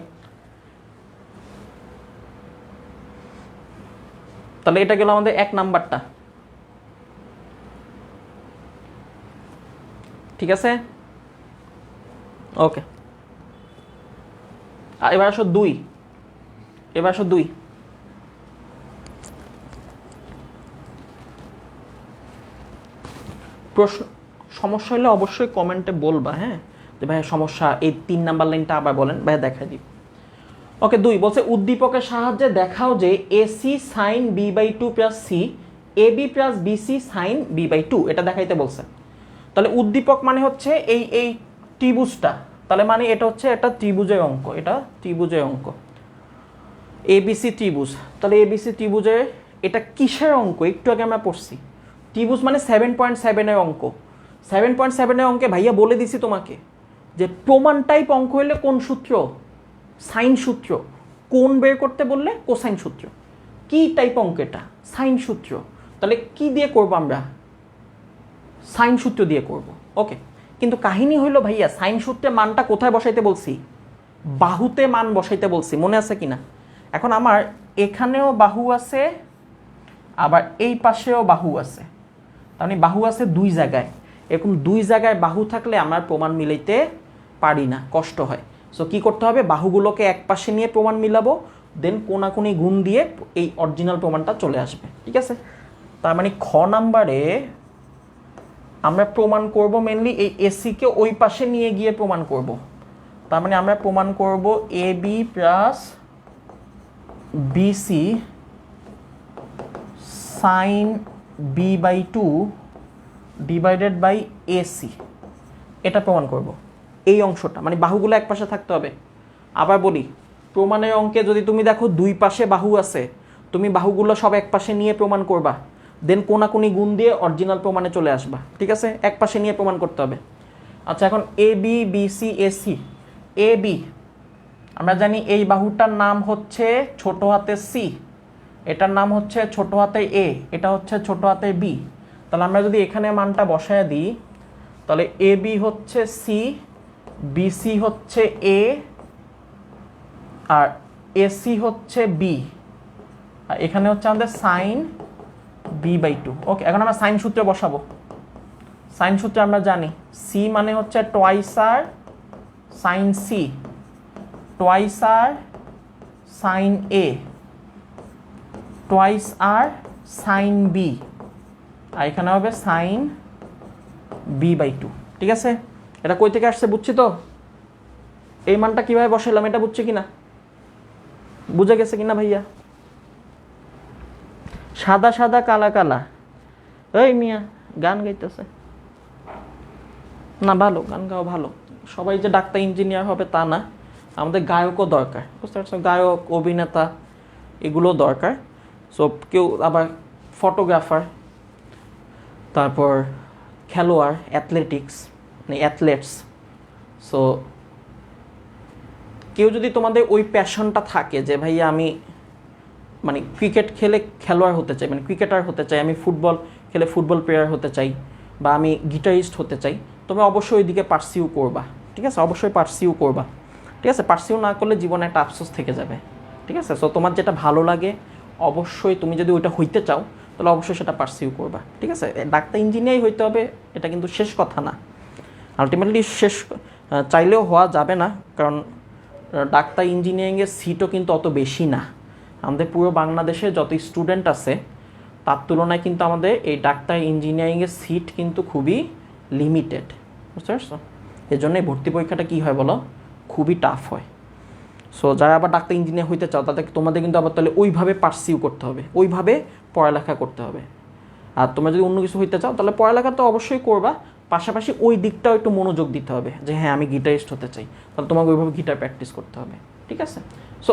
তাহলে এটা গেল আমাদের 1 নাম্বারটা। ঠিক আছে, ওকে। এবার আসো 2, প্রশ্ন সমস্যা হলে অবশ্যই কমেন্টে বলবা, হ্যাঁ, যে ভাই সমস্যা, এই 3 নাম্বার লাইনটা আবার বলেন, ভাই দেখাই দিই। ওকে, 2 বলছে উদ্দীপকের সাহায্যে দেখাও যে AC sin b/2 plus c AB plus BC sin b/2, এটা দেখাইতে বলছে। তাহলে উদ্দীপক মানে হচ্ছে এই ত্রিভুজটা, তাহলে মানে এটা হচ্ছে একটা ত্রিভুজের অঙ্ক, এটা ত্রিভুজের অঙ্ক, ABC ত্রিভুজ। তাহলে ABC ত্রিভুজের এটা কিসের অঙ্ক, একটু আগে আমরা পড়ছি। ত্রিভুজ মানে 7.7 এর অঙ্ক। 7.7 এর অঙ্কে ভাইয়া বলে দিছি তোমাকে যে প্রমাণ টাইপ অঙ্ক হলে কোন সূত্র, সাইন সূত্র। কোন বের করতে বললে কোসাইন সূত্র। কি টাইপ অঙ্ক এটা, সাইন সূত্র। তাহলে কি দিয়ে করব আমরা, সাইন সূত্র দিয়ে করব। ওকে, কিন্তু কাহিনী হইলো ভাইয়া সাইন সূত্রে মানটা কোথায় বসাইতে বলছি, বাহুতে মান বসাইতে বলছি, মনে আছে কিনা? এখন আমার এখানেও বাহু আছে, আবার এই পাশেও বাহু আছে, তার মানে বাহু আছে 2 জায়গায়। এরকম 2 জায়গায় বাহু থাকলে আমরা প্রমাণ মিলাইতে পারি না, কষ্ট হয়। সো কি করতে হবে, বাহুগুলোকে এক পাশে নিয়ে প্রমাণ মিলাবো, দেন কোনাকুনি গুণ দিয়ে এই অরিজিনাল প্রমাণটা চলে আসবে। ঠিক আছে, তার মানে খ নাম্বারে আমরা প্রমাণ করব মেনলি এই এসিকে ওই পাশে নিয়ে গিয়ে প্রমাণ করব। তার মানে আমরা প্রমাণ করব AB plus BC sin b/2 divided by AC, এটা প্রমাণ করব। এই অংশটা মানে বাহুগুলো এক পাশে থাকতে হবে। আবার বলি, প্রমাণের অঙ্কে যদি তুমি দেখো 2 পাশে বাহু আছে, তুমি বাহুগুলো সব এক পাশে নিয়ে প্রমাণ করবা, দেন কোনাকুনি গুণ দিয়ে অরিজিনাল প্রমাণে চলে আসবা। ঠিক আছে, এক পাশে নিয়ে প্রমাণ করতে হবে। আচ্ছা, এখন AB BC AC। AB আমরা জানি এই বাহুটার নাম হচ্ছে ছোট হাতে C, এটার নাম হচ্ছে ছোট হাতে A, এটা হচ্ছে ছোট হাতে B। তাহলে আমরা যদি এখানে মানটা বসায় দিই, তাহলে AB হচ্ছে C, BC হচ্ছে A, আর AC হচ্ছে B, আর এখানে হচ্ছে আমাদের সাইন b/2। ওকে, এখন আমরা সাইন সূত্রে বসাবো। সাইন সূত্রে আমরা জানি C মানে হচ্ছে twice R sine C, twice R sine A, twice R sine B, আর এখানে হবে সাইন b/2। ঠিক আছে, এটা কই থেকে আসছে বুঝছি তো? এই মানটা কিভাবে বসাইলাম এটা বুঝছি কিনা, বুঝে গেছে কিনা ভাইয়া? সাদা সাদা কালা কালা, এই মিয়া গান গাইতেছে না, ভালো গান গাও ভালো, সবাই যে ডাক্তার ইঞ্জিনিয়ার হবে তা না, আমাদের গায়কও দরকার, বুঝতে পারছো? গায়ক, অভিনেতা এগুলো দরকার। সো কেউ আবার ফটোগ্রাফার, তারপর খেলোয়াড়, অ্যাথলেটিক্স মানে অ্যাথলেটস। সো কেউ যদি তোমাদের ওই প্যাশনটা থাকে যে ভাইয়া আমি মানে ক্রিকেট খেলে খেলোয়াড় হতে চাই, মানে ক্রিকেটার হতে চাই, আমি ফুটবল খেলে ফুটবল প্লেয়ার হতে চাই, বা আমি গিটারিস্ট হতে চাই, তুমি অবশ্যই ওইদিকে পার্সিউ করবা, ঠিক আছে? অবশ্যই পার্সিউ করবা, ঠিক আছে? পার্সিউ না করলে জীবনে একটা আফসোস থেকে যাবে, ঠিক আছে? সো তোমার যেটা ভালো লাগে অবশ্যই, তুমি যদি ওইটা হইতে চাও তাহলে অবশ্যই সেটা পার্সিউ করবা, ঠিক আছে? ডাক্তার ইঞ্জিনিয়ারই হইতে হবে এটা কিন্তু শেষ কথা না। আলটিমেটলি শেষ চাইলেও হওয়া যাবে না, কারণ ডাক্তার ইঞ্জিনিয়ারিংয়ের সিটও কিন্তু অত বেশি না। আমাদের পুরো বাংলাদেশে যত স্টুডেন্ট আছে তার তুলনায় কিন্তু আমাদের এই ডাক্তার ইঞ্জিনিয়ারিংয়ের সিট কিন্তু খুবই লিমিটেড, বুঝতে পারছো? এই জন্যই ভর্তি পরীক্ষাটা কী হয় বলো, খুবই টাফ হয়। সো যারা আবার ডাক্তার ইঞ্জিনিয়ার হইতে চাও তাদেরকে তোমাদের কিন্তু আবার তাহলে ওইভাবে পার্সিউ করতে হবে, ওইভাবে পড়ালেখা করতে হবে। আর তোমরা যদি অন্য কিছু হইতে চাও তাহলে পড়ালেখা তো অবশ্যই করবা, পাশাপাশি ওই দিকটাও একটু মনোযোগ দিতে হবে যে হ্যাঁ আমি গিটারিস্ট হতে চাই, তাহলে তোমাকে ওইভাবে গিটার প্র্যাকটিস করতে হবে, ঠিক আছে? সো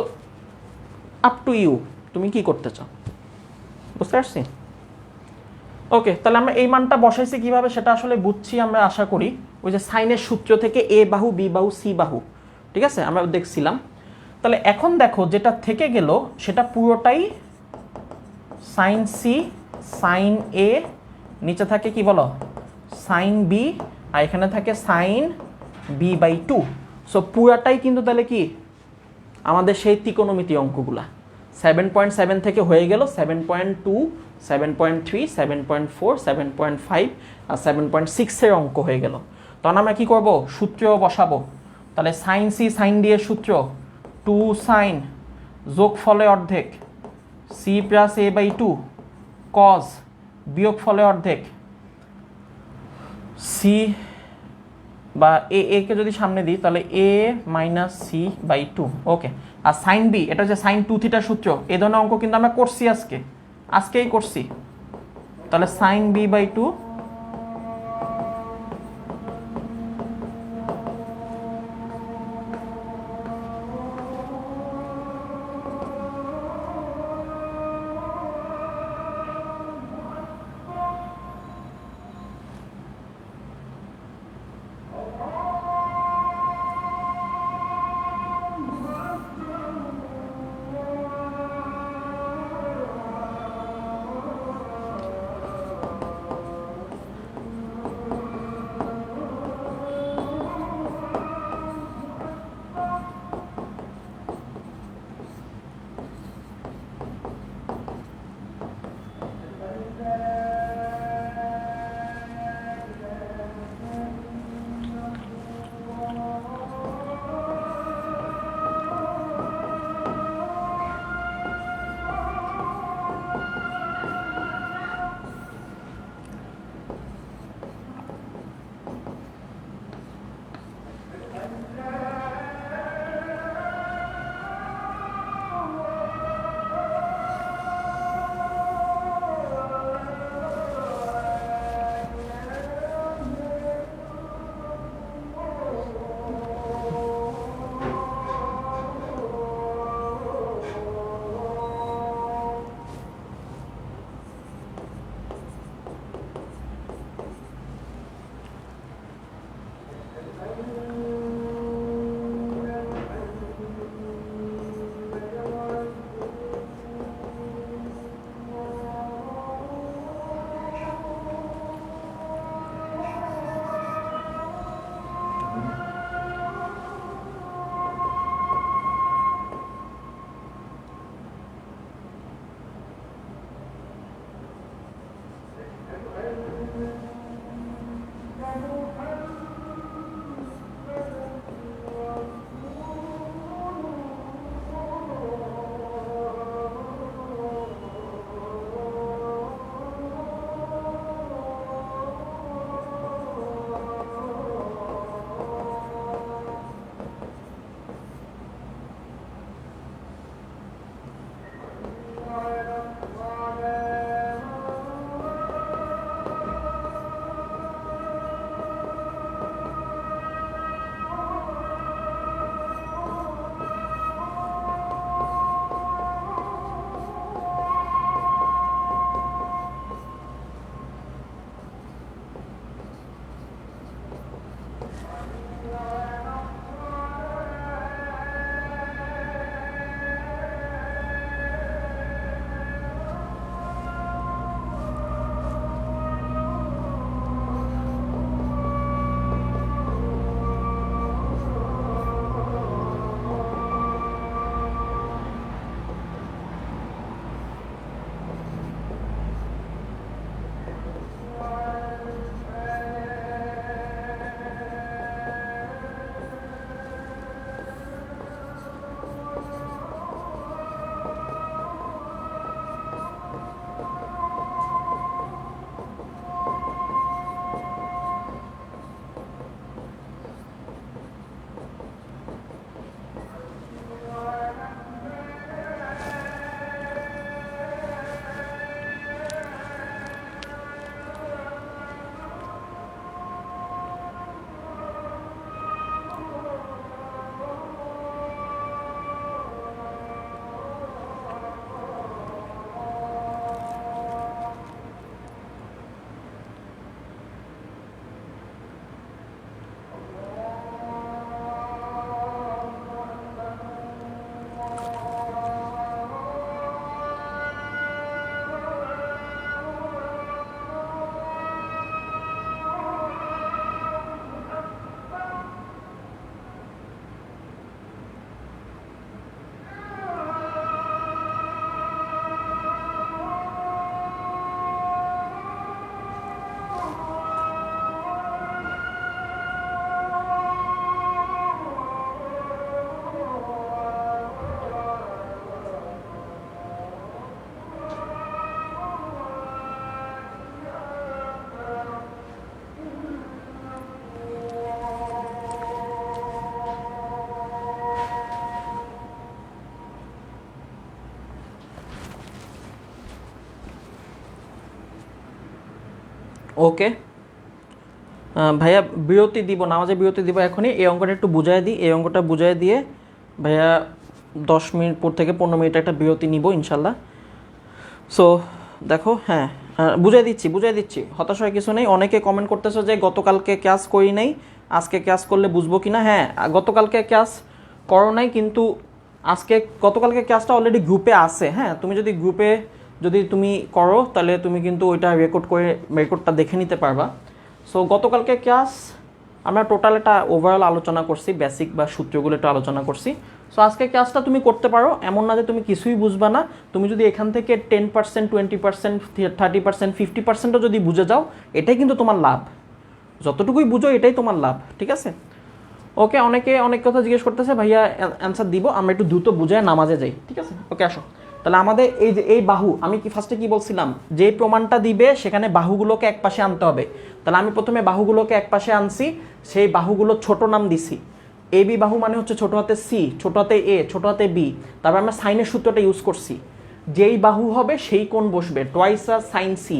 আপ টু ইউ, তুমি কি করতে চাও, বুঝতে পারছি? ওকে, তাহলে আমরা এই মানটা বসাইছি কিভাবে সেটা আসলে বুঝছি আমরা আশা করি। ওই যে সাইনের সূত্র থেকে এ বাহু, বি বাহু, সি বাহু, ঠিক আছে, আমরা দেখছিলাম। তাহলে এখন দেখো যেটা থেকে গেল সেটা পুরোটাই সাইন সি, সাইন এ, নিচে থাকে কি বলো সাইন বি, আর এখানে থাকে sine B by two. So পুরাটাই কিন্তু তাহলে কি আমাদের সেই ত্রিকোণমিতি অঙ্কগুলা 7.7 থেকে হয়ে গেল 7.2, 7.3, 7.4, 7.5 আর 7.6 অঙ্ক হয়ে গেল। তখন আমরা কি করব, সূত্রেও বসাবো। তাহলে সাইন সি সাইন ডি এর সূত্র 2 সাইন যোগফলে অর্ধেক C plus A by 2 cos বিয়োগ ফলে অর্ধেক সি বা এ কে যদি সামনে দিই তাহলে A minus C by 2। Okay, আর সাইন বি এটা যে সাইন 2 থিটার সূত্র, এই ধরনের অঙ্ক কিন্তু আমরা করছি আজকেই করছি। তাহলে সাইন বি বাই 2 ওকে ওকে ভাইয়া বিরতি দিব, নামাজে বিরতি দিব এখনই। এই অঙ্কটা একটু বুঝাই দিই, এই অঙ্কটা বুঝাই দিয়ে ভাইয়া 10 মিনিট পর থেকে 15 মিনিট একটা বিরতি নিব ইনশাল্লাহ। সো দেখো, হ্যাঁ বুঝাই দিচ্ছি, হতাশ হয় কিছু নেই। অনেকে কমেন্ট করতেছো যে গতকালকে ক্লাস করি নাই, আজকে ক্লাস করলে বুঝবো কি না। হ্যাঁ, গতকালকে ক্লাস করো নাই, কিন্তু গতকালকে ক্লাসটা অলরেডি গ্রুপে আছে। হ্যাঁ, তুমি যদি গ্রুপে তুমি করো তাহলে তুমি কিন্তু ওইটা রেকর্ডটা দেখে নিতে পারবা। সো গতকালকে ক্লাস আমরা টোটাল একটা ওভারঅল আলোচনা করছি, বেসিক বা সূত্রগুলো একটু আলোচনা করছি। সো আজকে ক্লাসটা তুমি করতে পারো, এমন না যে তুমি কিছুই বুঝবা না। তুমি যদি এখান থেকে 10%, 20%, 30%, 50%ও যদি বুঝে যাও, এটাই কিন্তু তোমার লাভ। যতটুকুই বুঝো এটাই তোমার লাভ, ঠিক আছে? ওকে, অনেকে অনেক কথা জিজ্ঞেস করতেছে, ভাইয়া অ্যান্সার দিব, আমরা একটু দ্রুত বুঝে নামাজে যাই, ঠিক আছে? ওকে, আসো। তাহলে আমাদের এই যে এই বাহু, আমি ফার্স্টে কি বলছিলাম, যে প্রমাণটা দিবে সেখানে বাহুগুলোকে এক পাশে আনতে হবে। তাহলে আমি প্রথমে বাহুগুলোকে এক পাশে আনছি, সেই বাহুগুলো ছোট নাম দিছি। এ বি বাহু মানে হচ্ছে ছোট হাতে সি, ছোট হাতে এ, ছোট হাতে বি। তারপর আমরা সাইনের সূত্রটা ইউজ করছি, যেই বাহু হবে সেই কোণ বসবে, টোয়াইস আর সাইন সি,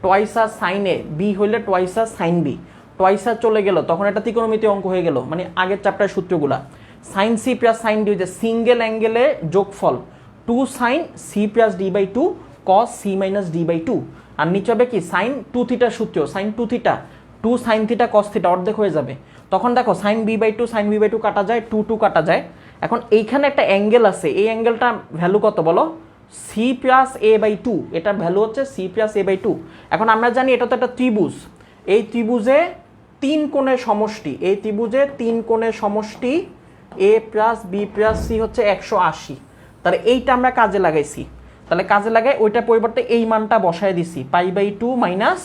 টোয়াইস আর সাইন এ, বি হইলে টোয়াইস আর সাইন বি। টোয়াইস আর চলে গেল, তখন এটা ত্রিকোণমিতি অঙ্ক হয়ে গেল, মানে আগের চ্যাপ্টারের সূত্রগুলা। Sine C plus sine D হচ্ছে সিঙ্গেল অ্যাঙ্গেলে যোগফল 2 sine C plus D by 2 cos C minus D by 2। আর নিচে হবে কি সাইন 2 থিটার সূত্র, sine 2 theta 2 sine theta cos theta, অর্ধেক হয়ে যাবে। তখন দেখো sine B by 2 sine B by 2 কাটা যায়, 2 2 কাটা যায়। এখন এইখানে একটা অ্যাঙ্গেল আছে, এই অ্যাঙ্গেলটা ভ্যালু কত বলো? সি প্লাস এ বাই 2, এটার ভ্যালু হচ্ছে সি প্লাস এ বাই 2। এখন আমরা জানি এটা তো একটা ত্রিভুজ, এই ত্রিভুজে 3 কোণের সমষ্টি, এই ত্রিভুজে 3 কোণের সমষ্টি এ প্লাস বি প্লাস সি হচ্ছে 180। তাহলে এইটা আমরা কাজে লাগাইছি, তাহলে কাজে লাগাই ওইটার পরিবর্তে এই মানটা বসায় দিছি, pi by 2 minus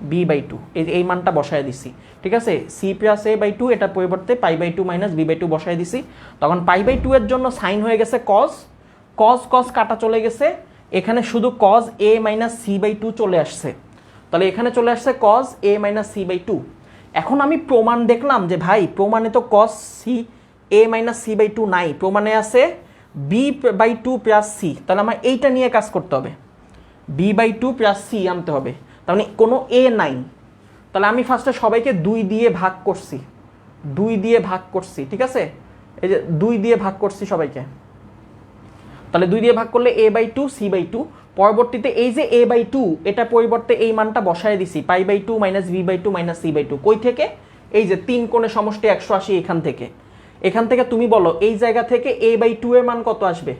B by 2, এই মানটা বসায় দিছি, ঠিক আছে? সি প্লাস এ বাই 2, এটার পরিবর্তে pi by 2 minus B by 2 বসায় দিছি। তখন পাই বাই 2 এর জন্য সাইন হয়ে গেছে কস, কস কস কাটা চলে গেছে, এখানে শুধু cos A minus C by 2 চলে আসছে। তাহলে এখানে চলে আসছে cos A minus C by 2। এখন আমি প্রমাণ দেখলাম যে ভাই প্রমাণে তো cos C A minus C by 2 নাই, প্রমাণে আছে বি বাই 2 প্লাস সি। তাহলে আমার এইটা নিয়ে কাজ করতে হবে, বি বাই 2 প্লাস সি আনতে হবে। তার মানে কোনো এ নাই। তাহলে আমি ফার্স্টে সবাইকে 2 দিয়ে ভাগ করছি, 2 দিয়ে ভাগ করছি, ঠিক আছে? এই যে 2 দিয়ে ভাগ করছি সবাইকে। তাহলে 2 দিয়ে ভাগ করলে এ বাই 2 সি বাই 2। পরবর্তীতে এই যে এ বাই 2, এটা পরিবর্তে এই মানটা বসায় দিছি, pi by 2 minus B by 2 minus C by 2। কই থেকে? এই যে 3 কোণের সমষ্টি 180, এখান থেকে তুমি বলো এই জায়গা থেকে এ বাই 2 এর মান কত আসবে?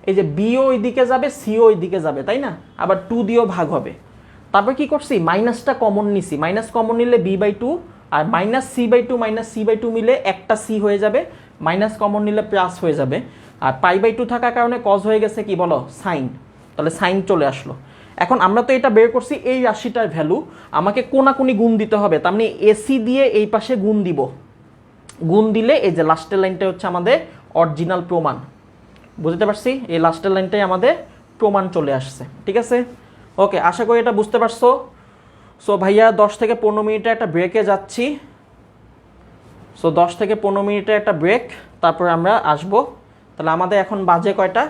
এই যে বিও ওইদিকে যাবে, সিও ওইদিকে যাবে, তাই না? আবার 2 দিয়েও ভাগ হবে। তারপর কি করছি, মাইনাসটা কমন নিছি, মাইনাস কমন নিলে বি বাই 2 আর minus C by 2 minus C by 2 মিলে একটা সি হয়ে যাবে, মাইনাস কমন নিলে প্লাস হয়ে যাবে। আর পাই বাই 2 থাকার কারণে কজ হয়ে গেছে কি বলো, সাইন। তাহলে সাইন চলে আসলো। এখন আমরা তো এটা বের করছি এই রাশিটার ভ্যালু, আমাকে কোনাকুনি গুণ দিতে হবে। তার মানে এসি দিয়ে এই পাশে গুণ দিব, গুণ দিলে এই যে লাস্টের লাইনটা হচ্ছে আমাদের অরিজিনাল প্রমাণ। বুঝতে পারছি? এই লাস্টের লাইনটাই আমাদের প্রমাণ চলে আসছে, ঠিক আছে? ওকে, আশা করি এটা বুঝতে পারছো। সো ভাইয়া 10 থেকে 15 মিনিটে একটা ব্রেকে যাচ্ছি। সো 10 থেকে 15 মিনিটে একটা ব্রেক, তারপর আমরা আসবো। তাহলে আমাদের এখন বাজে কয়টা?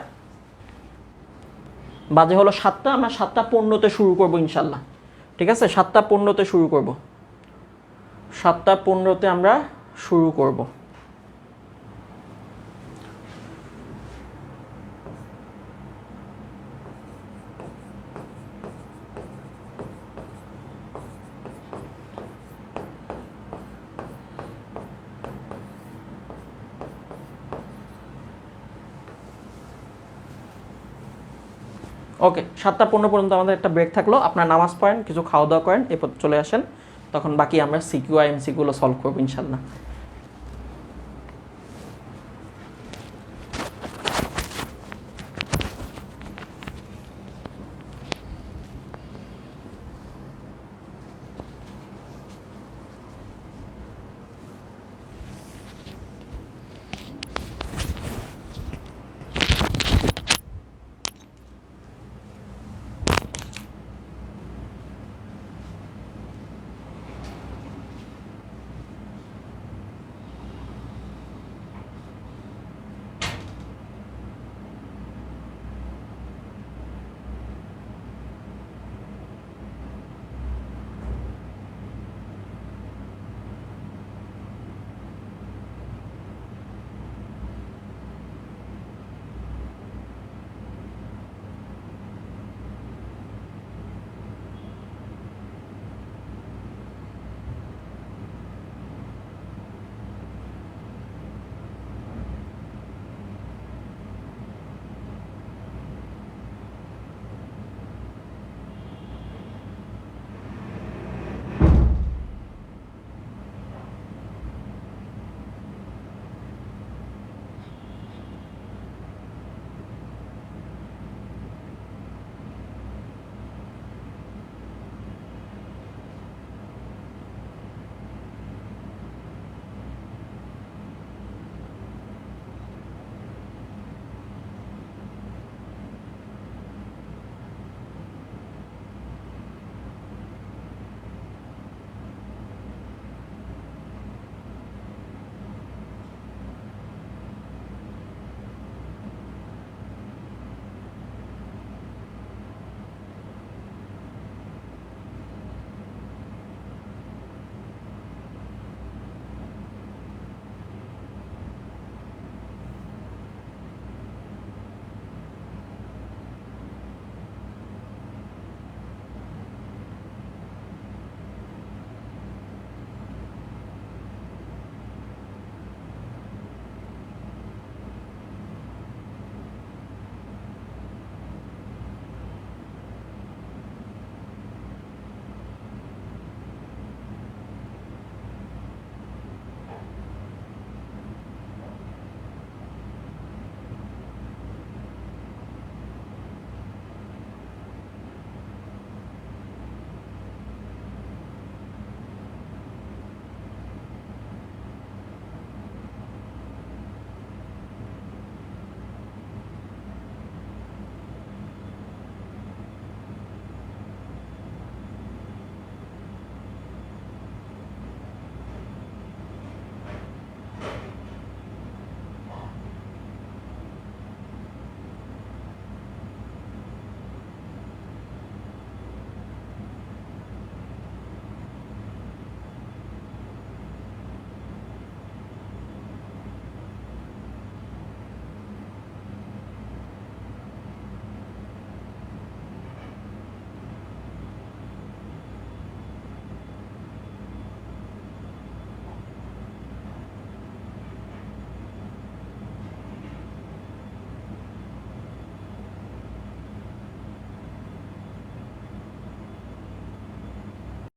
বাজে হলো 7টা। আমরা 7:15-তে শুরু করবো ইনশাল্লাহ, ঠিক আছে? 7:15-তে শুরু করব, 7:15-তে আমরা শুরু করব। ওকে, 7:15 পর্যন্ত আমাদের একটা ব্রেক থাকলো। আপনার নামাজ পড়েন, কিছু খাওয়া দাওয়া করেন, এরপর চলে আসেন, তখন বাকি আমরা সিকিউ আর এমসিকিউগুলো সলভ করবো ইনশাল্লাহ।